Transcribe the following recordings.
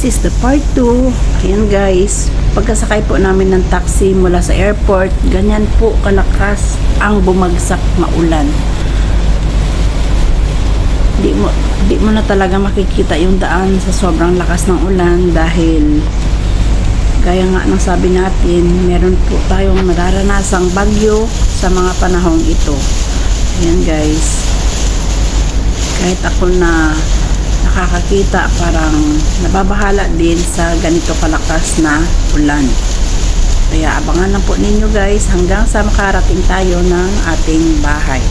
is the part 2. Ayan guys, pagkasakay po namin ng taxi mula sa airport, ganyan po kalakas ang bumagsak na ulan. Di mo na talaga makikita yung daan sa sobrang lakas ng ulan dahil gaya nga ng sabi natin, meron po tayong nararanasang bagyo sa mga panahong ito. Ayan guys, kahit ako na nakakakita, parang nababahala din sa ganito kalakas na ulan. Kaya abangan lang po ninyo guys hanggang sa makarating tayo ng ating bahay.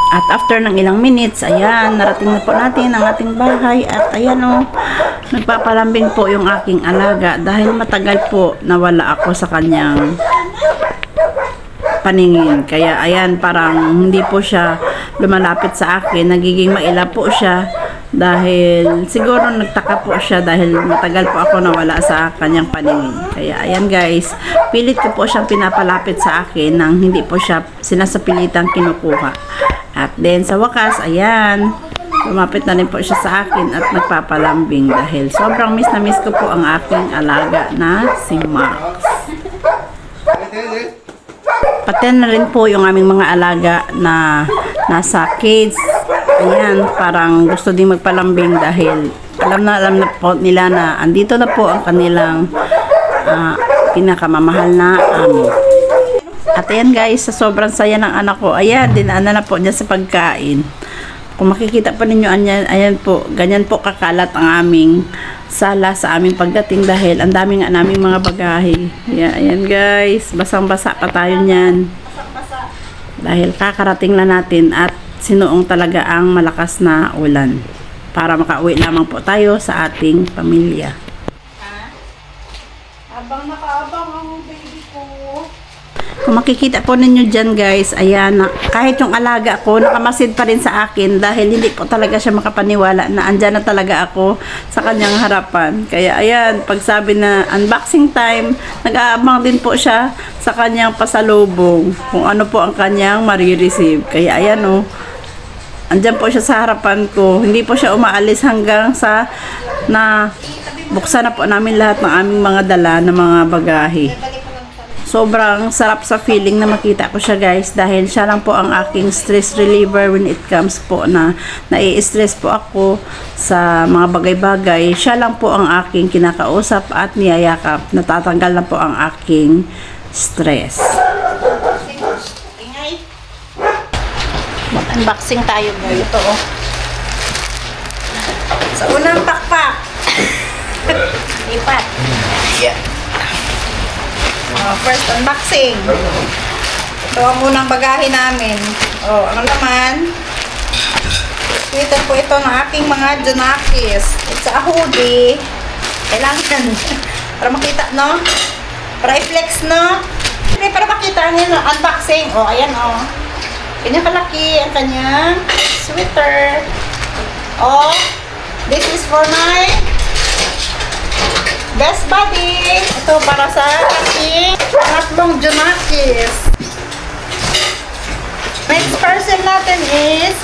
At after ng ilang minutes, ayan, narating na po natin ang ating bahay. At ayan o, nagpapalambing po yung aking alaga dahil matagal po nawala ako sa kanyang paningin. Kaya ayan, parang hindi po siya lumalapit sa akin. Nagiging maila po siya dahil siguro nagtaka po siya dahil matagal po ako nawala sa kanyang paningin. Kaya ayan guys, pilit ko po siyang pinapalapit sa akin nang hindi po siya sinasapilitang kinukuha. At then sa wakas, ayan, lumapit na rin po siya sa akin at nagpapalambing dahil sobrang miss na miss ko po ang aking alaga na si Max. Pati na rin po yung aming mga alaga na nasa cage. Ayan, parang gusto din magpalambing dahil alam na po nila na andito na po ang kanilang pinakamamahal na amo. At ayan guys, sa sobrang saya ng anak ko, ayan, dinaanan na po niya sa pagkain. Kung makikita po ninyo, ayan po, ganyan po kakalat ang aming sala sa aming pagdating dahil ang dami nga naming mga bagahe. Ayan guys, basang-basa pa tayo niyan. Dahil kakarating lang natin at sinuong talaga ang malakas na ulan para makauwi lamang po tayo sa ating pamilya. Abang nakaabang ang baby ko. Kung makikita po ninyo dyan guys, ayan, kahit yung alaga ko, nakamasid pa rin sa akin dahil hindi po talaga siya makapaniwala na andyan na talaga ako sa kanyang harapan. Kaya ayan, pag sabi na unboxing time, nag-aabang din po siya sa kanyang pasalubong kung ano po ang kanyang marireceive. Kaya ayan o, andyan po siya sa harapan ko. Hindi po siya umaalis hanggang sa na buksan na po namin lahat ng aming mga dala na mga bagahe. Sobrang sarap sa feeling na makita ko siya guys dahil siya lang po ang aking stress reliever when it comes po na nai-stress po ako sa mga bagay-bagay. Siya lang po ang aking kinakausap at niyayakap. Natatanggal na po ang aking stress. Mag-unboxing tayo guys. Ito oh. Sa unang pakpak. Lipat. Yeah. First unboxing. Ito ang unang bagahe namin. Ang laman. Sweater po ito ng aking mga Junakis. It's a hoodie. Kailangan. Para makita, no? Para i-flex, no? Hindi, para makita niyo no? Unboxing. Ayan, Ganyan kalaki ang kanyang sweater. This is for my best buddy. Ito para sa aking tatlong Junakis. Next parcel natin is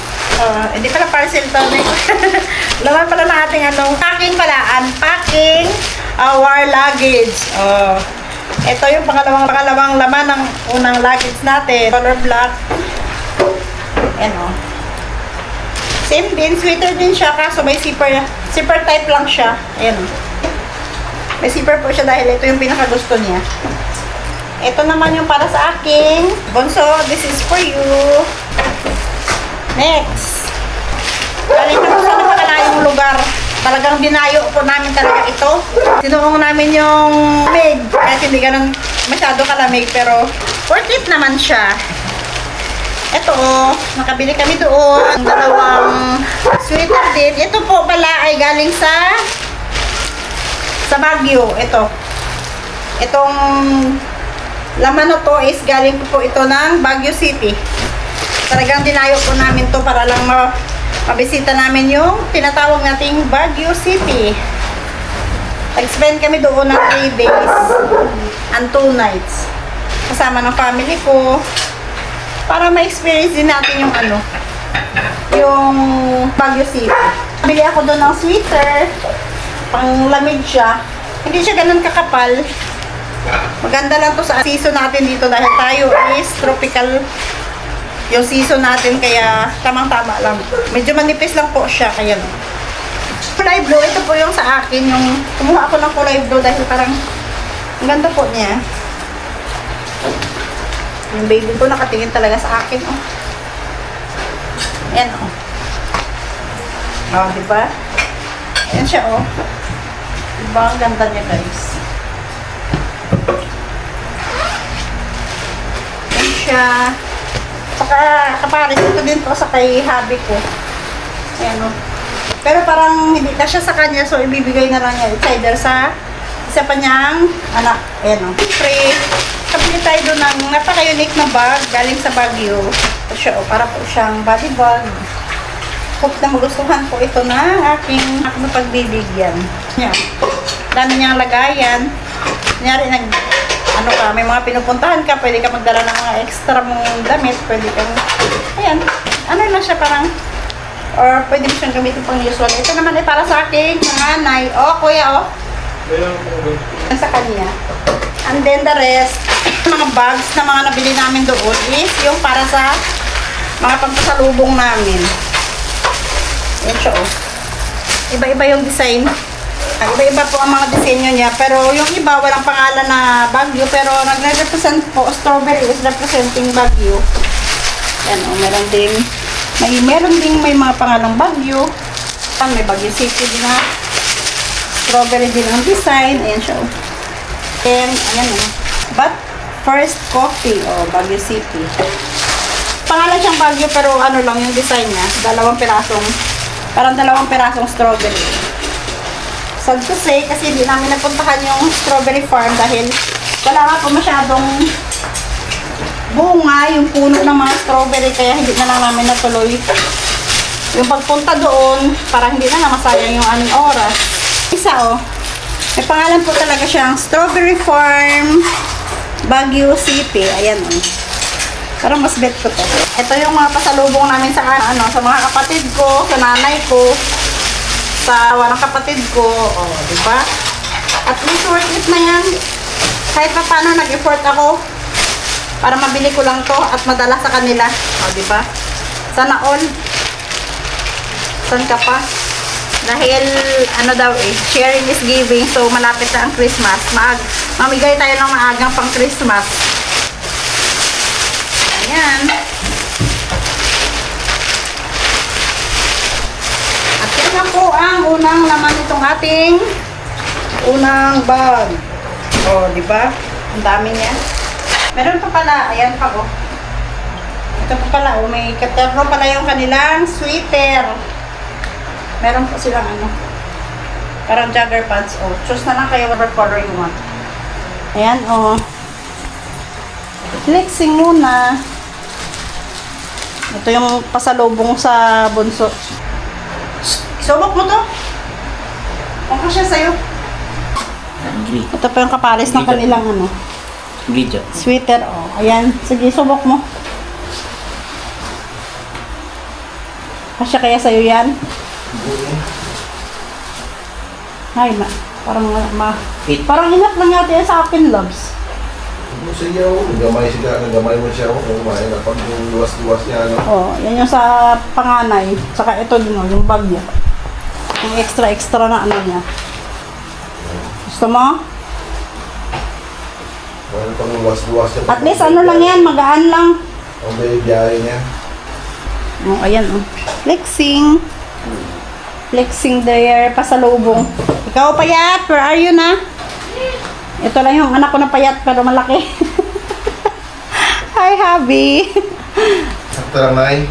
hindi pala parcel to. Laman pala ng ating packing pala. Unpacking our luggage. Ito yung pangalawang laman ng unang luggage natin. Color black. Same din. Sweater din siya kaso may zipper. Zipper type lang siya. Ayan May zipper po siya dahil ito yung pinakagusto niya. Ito naman yung para sa aking bunso. This is for you. Next. Galing na po sa napakalayong lugar. Talagang dinayo po namin talaga ito. Sinuong namin yung lamig. Kahit hindi ganun masyado kalamig. Pero worth it naman siya. Ito nakabili kami doon. Ang dalawang sweater din. Ito po pala ay galing sa Baguio. Itong laman na to is galing po ito ng Baguio City. Talagang dinayo po namin to para lang mabisita namin yung tinatawag nating Baguio City. Nag-spend kami doon ng 3 days and 2 nights. Kasama ng family ko. Para ma-experience din natin yung ano, yung Baguio City. Bili ako doon ng sweater, pang lamig siya. Hindi siya ganun kakapal. Maganda lang to sa season natin dito dahil tayo is tropical yung season natin, kaya tamang-tama lang. Medyo manipis lang po siya, kaya no. Kulay blue, ito po yung sa akin, yung kumuha ako ng kulay blue dahil parang ang ganda po niya. Yung baby ko nakatingin talaga sa akin, oh. Ayan, oh. Oh, diba? Ayan siya, oh. Diba? Ang ganda niya, guys. Ayan siya. Saka, kapares ito din po sa kay hubby ko. Ayan, oh. Pero parang hindi na siya sa kanya, so ibibigay na lang niya. It's either sa isa pa niyang anak. Ayan, oh. Free. Kabili tayo doon ng napaka-unique na bag galing sa Baguio. Ito siya, oh. Para po siyang body bag. Hope na magustuhan po ito na aking pagbibigyan. Yan. Dami niyang lagayan. Kunyari, ano ka, may mga pinupuntahan ka, pwede ka magdala ng mga extra mong damit, pwede kang, ayan, ano lang siya parang, or pwede mo siyang gamitin pang usual. Ito naman ay para sa aking nanay. Oh, kuya, oh. Sa kanya. And then the rest, mga bags na mga nabili namin doon is yung para sa mga pagpasalubong namin. Yan siya, oh. Iba-iba yung design. Iba-iba po ang mga disenyo niya. Pero yung iba, walang pangalan na Baguio. Pero nagre-represent po, strawberry is representing Baguio. Yan, oh. Meron ding may mga pangalang Baguio. May Baguio City din na. Strawberry din ang design. Ayan siya, oh. Then, ayan, oh. But, first coffee, oh, Baguio City. Pangalan siyang Baguio, pero ano lang yung design niya. Parang dalawang pirasong strawberry. Sad to say, kasi hindi namin napuntahan yung strawberry farm dahil wala nga po masyadong bunga yung puno ng mga strawberry, kaya hindi na lang namin natuloy yung pagpunta doon para hindi na masayang yung aming oras. Isa, oh. May pangalan po talaga siyang Strawberry Farm Baguio City. Ayan, oh. Parang mas bet ko to. Ito yung mga pasalubong namin sa sa mga kapatid ko, sa nanay ko, sa walang kapatid ko. Oh, di ba? At least worth it na yan. Kahit pa paano nag-effort ako para mabili ko lang to at madala sa kanila. Oh, di ba? Sana all. San ka pa? Dahil ano daw eh, sharing is giving. So malapit na ang Christmas. Mamigay tayo ng maagang pang Christmas. Ayan. At yan na po ang unang laman itong ating unang bag. O, di ba? Ang dami niya. Meron pa pala, ayan pa, oh. Ito pa pala, oh, may katerno pala yung kanilang sweater. Meron po silang ano, parang jogger pants, oh. Choose na lang kayo whatever color you want. Ayan, oh. Flexing muna. Ito yung pasalubong sa bunso. Subok mo to. Kung siya sa'yo. Ito pa yung kapares ng kanilang ano. Sweater, oh. Ayan. Sige, subok mo. Kasya kaya sa'yo yan? Ay, parang enough lang yata yan sa akin, loves. Sa iyo, nagamay mo siya, kumain na pag yung luwas-luwas niya, ano? Oh, yan yung sa panganay. Saka ito din, oh, yung bag niya. Yung extra na ano niya. Gusto mo? Ano pang luwas-luwas niya? At least ano lang yan, magaan lang. Ang biyahe niya. Oh, ayan, oh. Flexing. Flexing there, pasalubong. Ikaw, payat, where are you na? Ito lang yung anak ko na payat pero malaki. Hi, hubby. Sakto lang, Nay.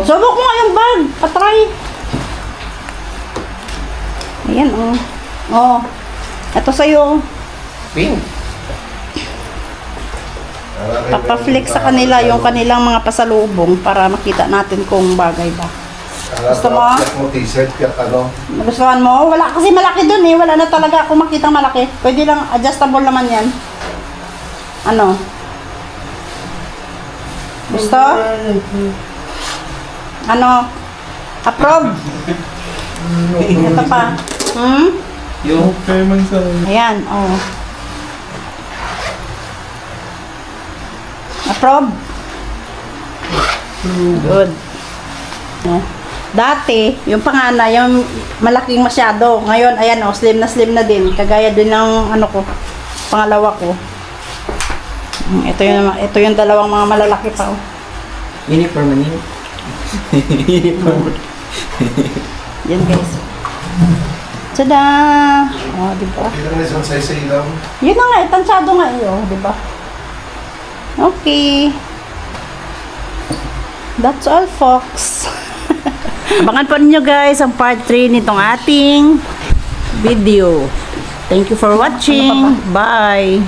Subok mo nga yung bag. Patry. Ayan, oh. Oh. Ito sa'yo. Pink. Papaflex sa kanila yung kanilang mga pasalubong para makita natin kung bagay ba. Gusto mo? T-shirt, ano? Nagustuhan mo? Wala kasi malaki dun eh. Wala na talaga akong makitang malaki. Pwede lang, adjustable naman yan. Ano? Gusto? Ano? Approve? Ito pa. Yung Ayan, oh. Approve? Good. Dati, yung pangana, yung malaking masyado. Ngayon, ayan, oh, slim na din. Kagaya din ng, ano ko, pangalawa ko. Ito yung dalawang mga malalaki pa, oh. mini permanent. Mini permanent. Yan, guys. Tada! Oh, di ba? Hindi na isang say lang. Yun na nga, tansyado nga iyo, di ba? Okay. That's all, folks. Abangan po ninyo guys ang part 3 nitong ating video. Thank you for watching. Bye!